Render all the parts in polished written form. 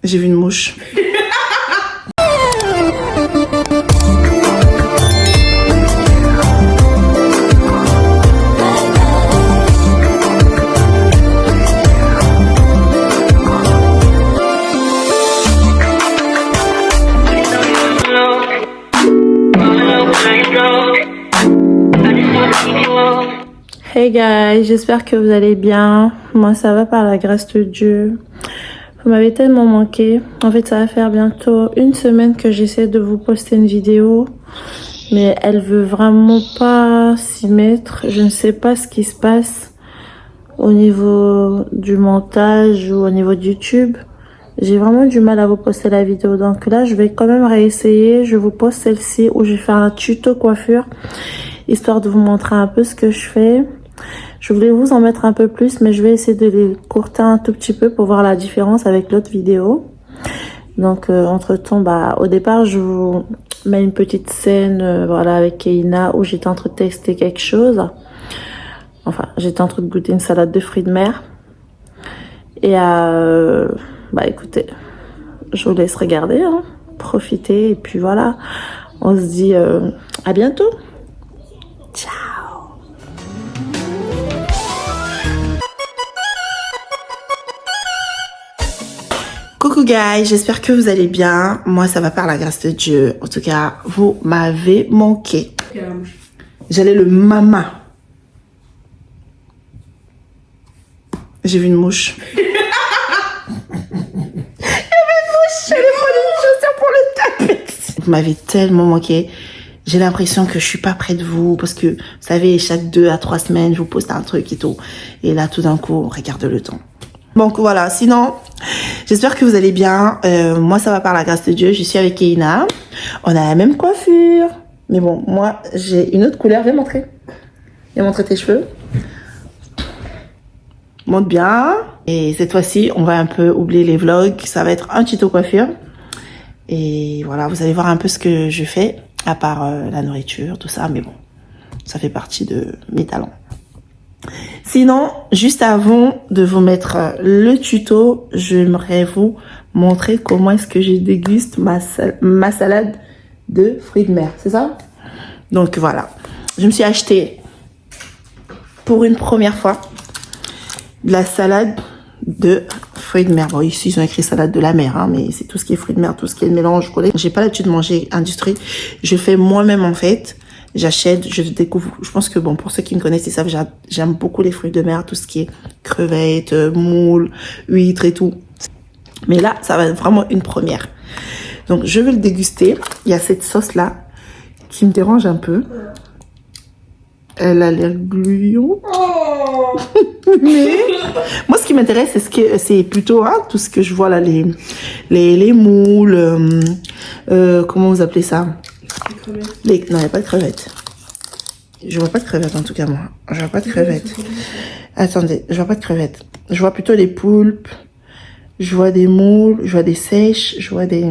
J'ai vu une mouche. Hey guys, j'espère que vous allez bien. Moi ça va par la grâce de Dieu. Vous m'avez tellement manqué. En fait ça va faire bientôt une semaine que j'essaie de vous poster une vidéo. Mais elle veut vraiment pas s'y mettre. Je ne sais pas ce qui se passe au niveau du montage ou au niveau de YouTube. J'ai vraiment du mal à vous poster la vidéo. Donc là je vais quand même réessayer. Je vous poste celle-ci où je vais faire un tuto coiffure. Histoire de vous montrer un peu ce que je fais. Je voulais vous en mettre un peu plus, mais je vais essayer de les courter un tout petit peu pour voir la différence avec l'autre vidéo. Donc, entre temps, au départ, je vous mets une petite scène, voilà, avec Keina, où j'étais en train de tester quelque chose. Enfin, j'étais en train de goûter une salade de fruits de mer. Et, écoutez, je vous laisse regarder, hein, profiter, et puis voilà. On se dit à bientôt. Ciao. Coucou guys, j'espère que vous allez bien. Moi ça va par la grâce de Dieu. En tout cas, vous m'avez manqué. J'allais le mama. J'ai vu une mouche. Il y avait une mouche. J'allais prendre une chaussure pour le taper. Vous m'avez tellement manqué. J'ai l'impression que je suis pas près de vous parce que, vous savez, chaque 2 à 3 semaines, je vous poste un truc et tout. Et là, tout d'un coup, on regarde le temps. Donc voilà, sinon, j'espère que vous allez bien. Moi, ça va par la grâce de Dieu. Je suis avec Keina. On a la même coiffure. Mais bon, moi, j'ai une autre couleur. Viens montrer. Viens montrer tes cheveux. Monte bien. Et cette fois-ci, on va un peu oublier les vlogs. Ça va être un tuto coiffure. Et voilà, vous allez voir un peu ce que je fais. À part la nourriture, tout ça. Mais bon, ça fait partie de mes talents. Sinon, juste avant de vous mettre le tuto, j'aimerais vous montrer comment est-ce que je déguste ma salade de fruits de mer. C'est ça? Donc voilà. Je me suis acheté pour une première fois de la salade de fruits de mer. Bon, ici, ils ont écrit salade de la mer, hein, mais c'est tout ce qui est fruits de mer, tout ce qui est mélange collé. J'ai pas l'habitude de manger industrie. Je fais moi-même, en fait. J'achète, je découvre. Je pense que, bon, pour ceux qui me connaissent, ils savent, j'aime beaucoup les fruits de mer, tout ce qui est crevettes, moules, huîtres et tout. Mais là, ça va être vraiment une première. Donc, je vais le déguster. Il y a cette sauce-là qui me dérange un peu. Elle a l'air gluant. Oh. Mais moi, ce qui m'intéresse, c'est plutôt tout ce que je vois là, les moules. Comment vous appelez ça? Non, il n'y a pas de crevettes. Je vois pas de crevettes en tout cas, moi. Je vois pas de crevettes. Attendez, je vois pas de crevettes. Je vois plutôt des poulpes. Je vois des moules. Je vois des sèches. Je vois des...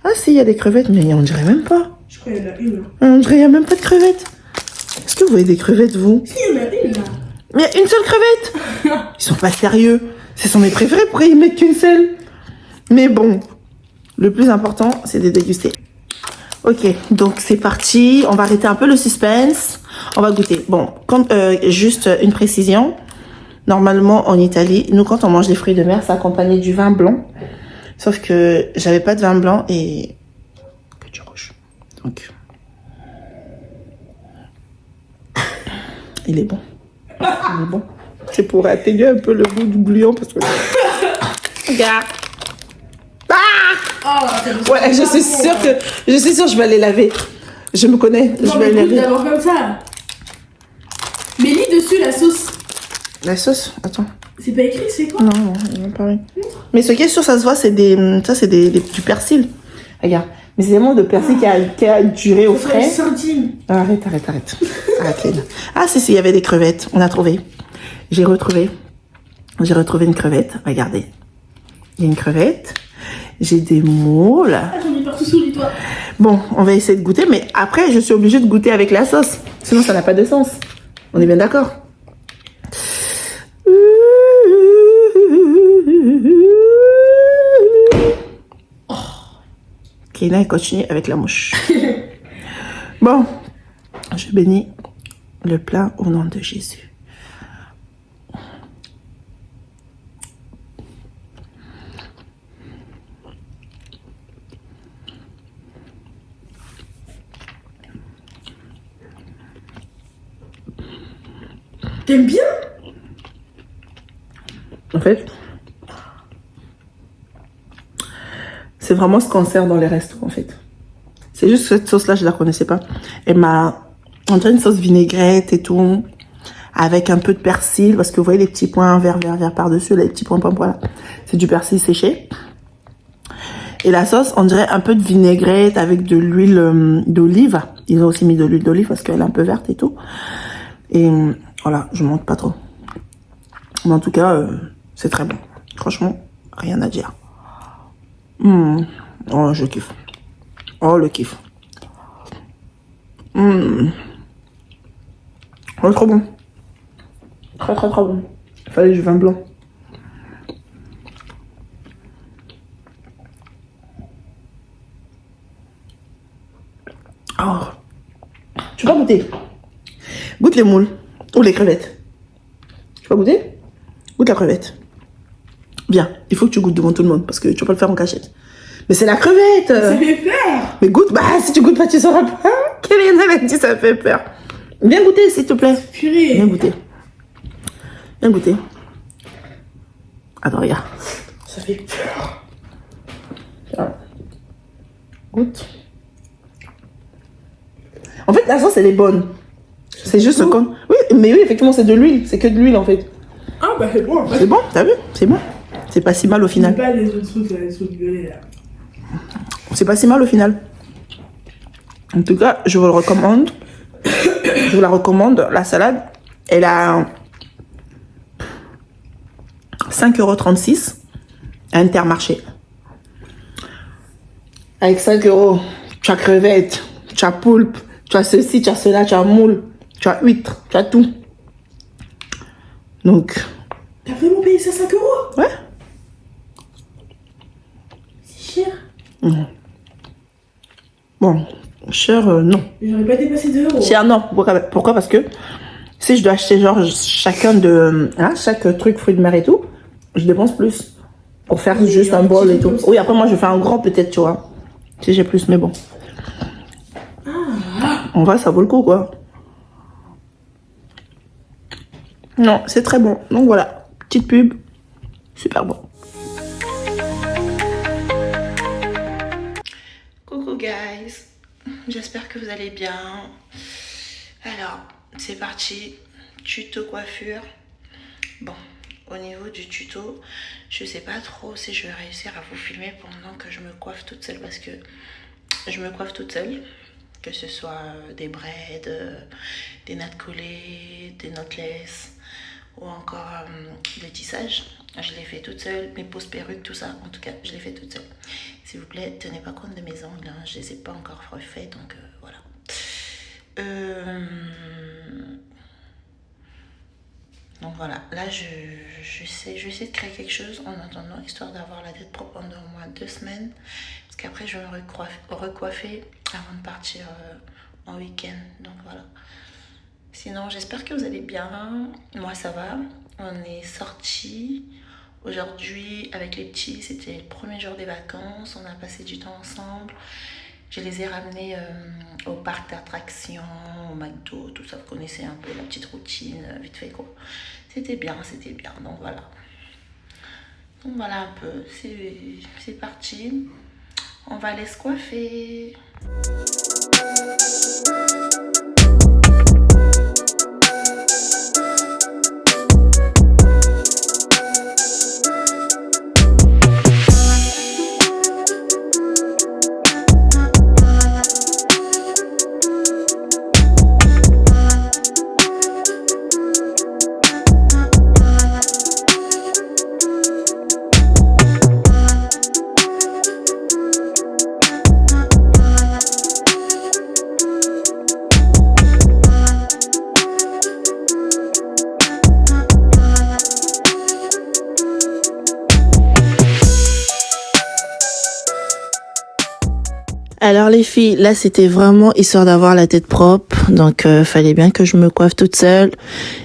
Ah si, il y a des crevettes, mais on dirait même pas. Je crois qu'il y en a une. On dirait qu'il n'y a même pas de crevettes. Est-ce que vous voyez des crevettes, vous? Si, il y en a une là. Mais il y a une seule crevette. Ils sont pas sérieux. Ce sont mes préférés, pourquoi ils mettent qu'une seule? Mais bon, le plus important, c'est de déguster. Ok, donc c'est parti. On va arrêter un peu le suspense. On va goûter. Bon, juste une précision. Normalement, en Italie, nous, quand on mange des fruits de mer, c'est accompagné du vin blanc. Sauf que j'avais pas de vin blanc et que du rouge. Donc, il est bon. Il est bon. C'est pour atténuer un peu le goût du bouillon parce que... Regarde. Ouais, je suis sûre que je vais aller laver. Je me connais, je vais aller laver. D'abord comme ça. Mais lis dessus la sauce. La sauce, attends. C'est pas écrit, c'est quoi? Non, il n'y a pas rien. Mais ce qui est sûr, ça se voit, c'est du persil. Regarde. Mais c'est vraiment de persil qui a duré au frais. Arrête. Arrête, Léna. Ah, si, il y avait des crevettes. On a trouvé. J'ai retrouvé une crevette. Regardez. Il y a une crevette. J'ai des moules. Ah, j'en ai partout sous les toits. Bon, on va essayer de goûter, mais après, je suis obligée de goûter avec la sauce. Sinon, ça n'a pas de sens. On est bien d'accord? Kaina elle continue avec la mouche. Bon, je bénis le plat au nom de Jésus. T'aimes bien? En fait, c'est vraiment ce qu'on sert dans les restos, en fait. C'est juste cette sauce-là, je la connaissais pas. On dirait une sauce vinaigrette et tout, avec un peu de persil, parce que vous voyez les petits points vert par-dessus, les petits points, là. C'est du persil séché. Et la sauce, on dirait un peu de vinaigrette avec de l'huile d'olive. Ils ont aussi mis de l'huile d'olive parce qu'elle est un peu verte et tout. Et voilà, je monte pas trop. Mais en tout cas, c'est très bon. Franchement, rien à dire. Oh, je kiffe. Oh, le kiff. Oh, trop bon. Très bon. Il fallait du vin blanc. Oh. Tu peux pas goûter? Goûte les moules. Ou les crevettes. Tu peux goûter? Goûte la crevette. Bien, il faut que tu goûtes devant tout le monde parce que tu peux pas le faire en cachette. Mais c'est la crevette! Ça fait peur! Mais goûte, bah si tu goûtes pas, tu sauras pas. Kéline, elle a dit ça fait peur. Viens goûter, s'il te plaît. Purée! Viens goûter. Viens goûter. Attends, regarde. Ça fait peur! Tiens. Goûte. En fait, la sauce, elle est bonne. C'est juste comme... Oui, mais oui, effectivement, c'est de l'huile. C'est que de l'huile, en fait. Ah bah c'est bon en fait. C'est bon, t'as vu? C'est bon. C'est pas si mal au final. Pas les autres sauces, les sauces violettes là. C'est pas si mal au final. En tout cas, je vous le recommande. Je vous la recommande. La salade, elle a 5,36 € à Intermarché. Avec 5 €, tu as crevettes, tu as poulpe, tu as ceci, tu as cela, tu as moule, tu as huître, tu as tout. Donc, T'as vraiment payé ça 5 €? ouais. C'est cher. Bon, cher, non. J'aurais pas dépassé 2 €. Cher, non. Pourquoi? Parce que si je dois acheter genre chacun de... Hein, chaque truc fruits de mer et tout, je dépense plus. Pour faire Oui, juste un un bol petit et tout. comme ça. Oui, après moi je fais un grand peut-être, tu vois. Si j'ai plus, mais bon. En vrai, ça vaut le coup, quoi. Non, c'est très bon. Donc voilà, petite pub. Super bon. Coucou guys, j'espère que vous allez bien. Alors, c'est parti, tuto coiffure. Bon, au niveau du tuto, je sais pas trop si je vais réussir à vous filmer pendant que je me coiffe toute seule parce que je me coiffe toute seule. Que ce soit des braids, des nattes collées, des knotless ou encore des tissages. Je l'ai fait toute seule, mes poses perruques, tout ça, en tout cas, je l'ai fait toute seule. S'il vous plaît, tenez pas compte de mes ongles, hein, je les ai pas encore refaits, donc voilà. Donc voilà, là je vais essayer de créer quelque chose en attendant, histoire d'avoir la tête propre pendant au moins 2 semaines. Parce qu'après je vais me recoiffer avant de partir en week-end, donc voilà. Sinon, j'espère que vous allez bien. Moi, ça va. On est sortis aujourd'hui avec les petits. C'était le premier jour des vacances. On a passé du temps ensemble. Je les ai ramenés au parc d'attractions, au McDo, tout ça. Vous connaissez un peu la petite routine, vite fait quoi. C'était bien, c'était bien. Donc voilà. Donc voilà un peu. C'est parti. On va aller se coiffer. Alors les filles, là c'était vraiment histoire d'avoir la tête propre, donc fallait bien que je me coiffe toute seule.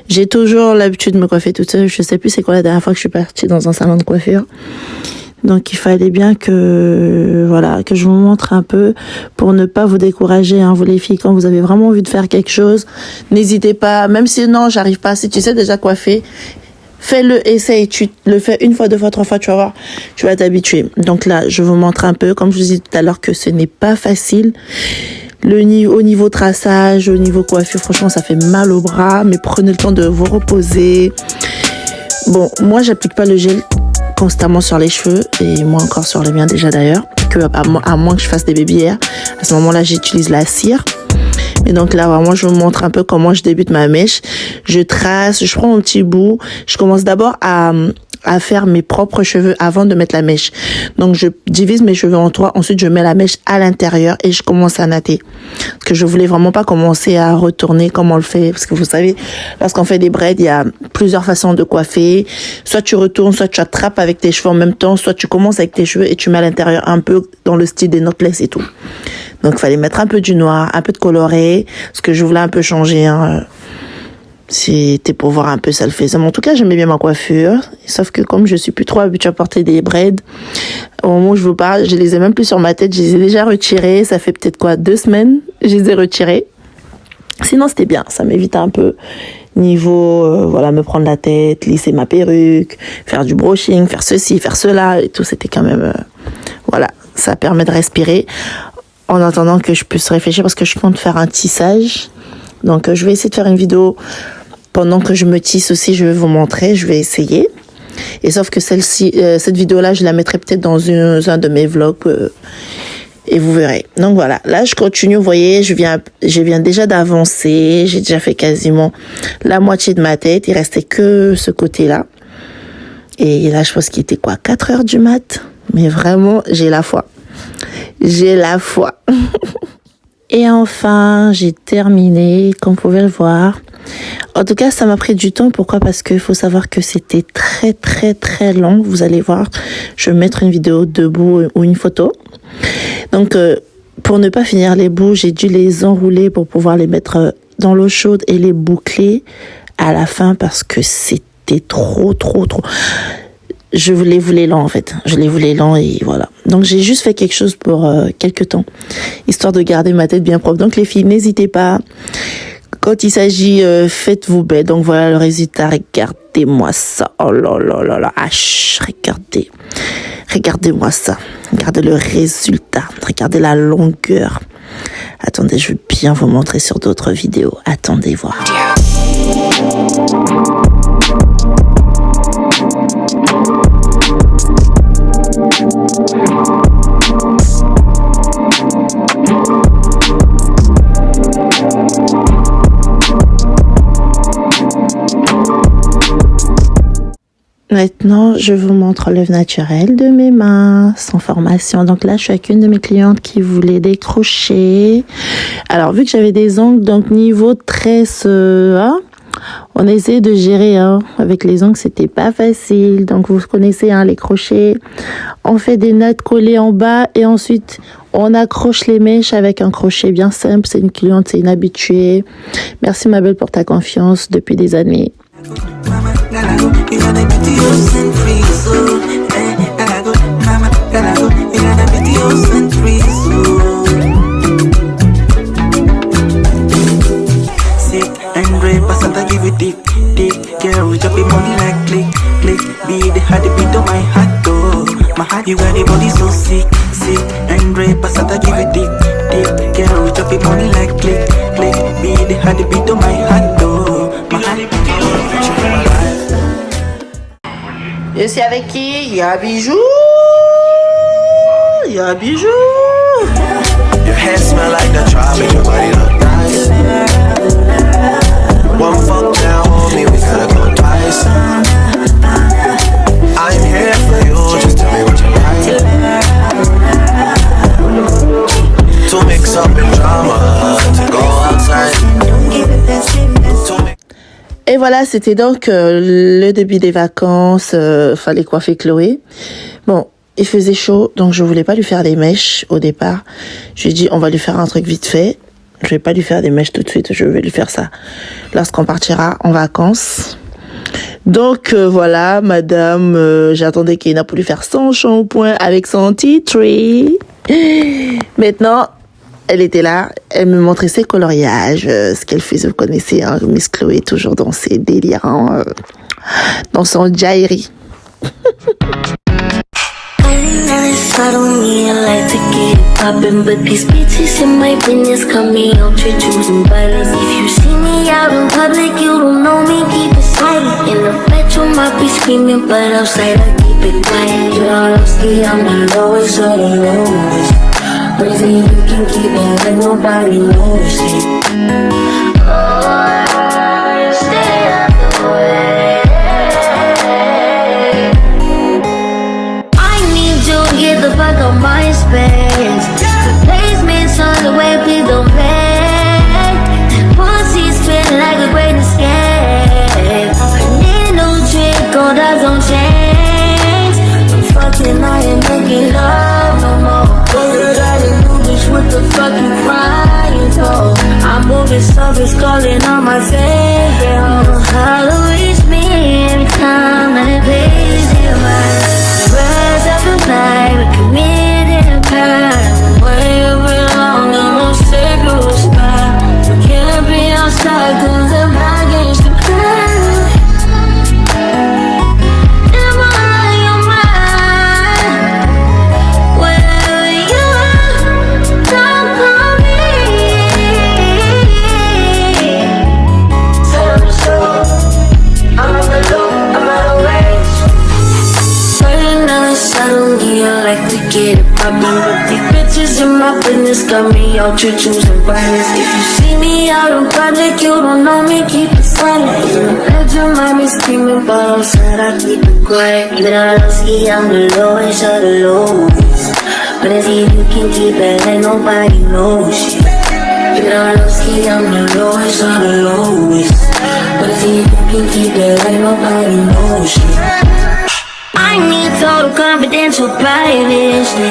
J'ai toujours l'habitude de me coiffer toute seule, je sais plus c'est quoi la dernière fois que je suis partie dans un salon de coiffure. Donc il fallait bien que voilà, que je vous montre un peu pour ne pas vous décourager, hein, vous les filles, quand vous avez vraiment envie de faire quelque chose, n'hésitez pas, même si non, j'arrive pas, si tu sais déjà coiffer, fais-le, essaye, tu le fais une fois, deux fois, trois fois, tu vas voir, tu vas t'habituer. Donc là, je vous montre un peu, comme je vous disais tout à l'heure, que ce n'est pas facile. Au niveau traçage, au niveau coiffure, franchement, ça fait mal au bras, mais prenez le temps de vous reposer. Bon, moi, j'applique pas le gel constamment sur les cheveux, et moi encore sur les miens déjà d'ailleurs, à moins que je fasse des baby hairs. À ce moment-là, j'utilise la cire. Et donc là, vraiment, je vous montre un peu comment je débute ma mèche. Je trace, je prends mon petit bout. Je commence d'abord à faire mes propres cheveux avant de mettre la mèche. Donc, je divise mes cheveux en trois. Ensuite, je mets la mèche à l'intérieur et je commence à natter. Parce que je voulais vraiment pas commencer à retourner comme on le fait. Parce que vous savez, lorsqu'on fait des braids, il y a plusieurs façons de coiffer. Soit tu retournes, soit tu attrapes avec tes cheveux en même temps, soit tu commences avec tes cheveux et tu mets à l'intérieur un peu dans le style des knotless et tout. Donc, il fallait mettre un peu du noir, un peu de coloré, parce que je voulais un peu changer, hein. C'était pour voir un peu ça le faisait. Mais en tout cas, j'aimais bien ma coiffure. Sauf que comme je suis plus trop habituée à porter des braids, au moment où je vous parle, je les ai même plus sur ma tête. Je les ai déjà retirés. Ça fait peut-être 2 semaines, je les ai retirés. Sinon, c'était bien. Ça m'évite un peu niveau, voilà, me prendre la tête, lisser ma perruque, faire du brushing, faire ceci, faire cela et tout. C'était quand même, voilà, ça permet de respirer. En attendant que je puisse réfléchir parce que je compte faire un tissage. Donc, je vais essayer de faire une vidéo pendant que je me tisse aussi. Je vais vous montrer. Je vais essayer. Et sauf que cette vidéo-là, je la mettrai peut-être dans un de mes vlogs. Et vous verrez. Donc, voilà. Là, je continue. Vous voyez, je viens déjà d'avancer. J'ai déjà fait quasiment la moitié de ma tête. Il restait que ce côté-là. Et là, je pense qu'il était 4 heures du mat. Mais vraiment, j'ai la foi. J'ai la foi. Et enfin, j'ai terminé, comme vous pouvez le voir. En tout cas, ça m'a pris du temps. Pourquoi? Parce qu'il faut savoir que c'était très, très, très long. Vous allez voir, je vais mettre une vidéo debout ou une photo. Donc, pour ne pas finir les bouts, j'ai dû les enrouler pour pouvoir les mettre dans l'eau chaude et les boucler à la fin parce que c'était trop. Je les voulais lents en fait. Je les voulais lents et voilà. Donc j'ai juste fait quelque chose pour quelques temps, histoire de garder ma tête bien propre. Donc les filles, n'hésitez pas. Quand il s'agit, faites-vous belle. Donc voilà le résultat. Regardez-moi ça. Oh là là là là. Regardez. Regardez-moi ça. Regardez le résultat. Regardez la longueur. Attendez, je vais bien vous montrer sur d'autres vidéos. Attendez voir. Maintenant, je vous montre l'œuvre naturelle de mes mains, sans formation. Donc là, je suis avec une de mes clientes qui voulait décrocher. Alors, vu que j'avais des ongles, donc niveau tresse, on essaie de gérer. Avec les ongles, c'était pas facile. Donc, vous connaissez les crochets. On fait des nattes collées en bas et ensuite, on accroche les mèches avec un crochet bien simple. C'est une cliente, c'est une habituée. Merci ma belle pour ta confiance depuis des années. You got the body so sick, sick, and rape us at give it dick, dick. Girl, we chop it money like click, click. Be the had the beat on my heart, though. My heart. Je suis avec qui? Il y a Bijou. Il y a Bijou. Your hair smell like the tribe and your body look nice. One fuck down, homie, we gotta go twice. I'm here for you, just tell me what you like. To mix up in drama, to go outside. Et voilà, c'était donc le début des vacances. Fallait coiffer Chloé. Bon, il faisait chaud, donc je voulais pas lui faire des mèches au départ. Je lui ai dit, on va lui faire un truc vite fait. Je vais pas lui faire des mèches tout de suite, je vais lui faire ça lorsqu'on partira en vacances. Donc voilà, madame, j'attendais Keina pour lui faire son shampoing avec son tea tree. Maintenant, elle était là, elle me montrait ses coloriages, ce qu'elle faisait, vous connaissez, hein, Miss Chloé, toujours dans ses délires, dans son jaillerie. I don't need a light to get it poppin', but these bitches in my business cut me out to choosing violence. If you see me out in public, you don't know me, keep it silent. In the bedroom, I be screaming, but outside I keep it quiet. You know, I'm the lowest of the lowest. Crazy, you can keep it like nobody knows it. Oh, stay out the way. Get the fuck out my space. The basement's on the way, please don't pay. Pussy's feeling like a great escape. I need no trick, gold eyes don't change. I'm fucking, I ain't making love no more. Girl, got a new bitch, what the fuck you crying for? I'm moving stuff, it's calling on my favorite hoe. How to reach me every time and it pays you right. Rise up at night, we committed a crime. Way up along the most sacred spot. We can't be outside 'cause I'm against the crowd. Am I on your mind? Wherever you are, don't call me. Tell me so. I'm on the loop, I'm out of range. I don't need a light to get it poppin', but these bitches in my business got me out to choosing violence. If you see me out in public, you don't know me, keep it silent. In the bedroom, I be screaming, but outside I keep it quiet. Even though I don't see I'm the lowest of the lowest, but as if you can keep it like nobody knows shit. Even though I don't see I'm the lowest of the lowest, but as if you can keep it like nobody knows shit. I need total confidential privacy.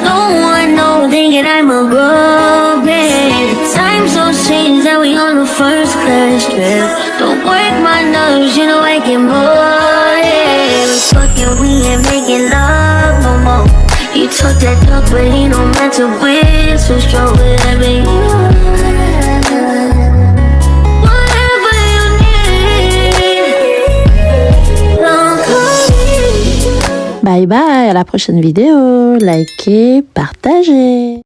No one knows thinking I'm a broke bitch. Time's so strange that we on the first class trip. Don't work my nerves, you know I get bored. Fucking, we ain't making love no more. You took that talk, but he don't match a with, so strong with every. Bye bye, à la prochaine vidéo. Likez, partagez.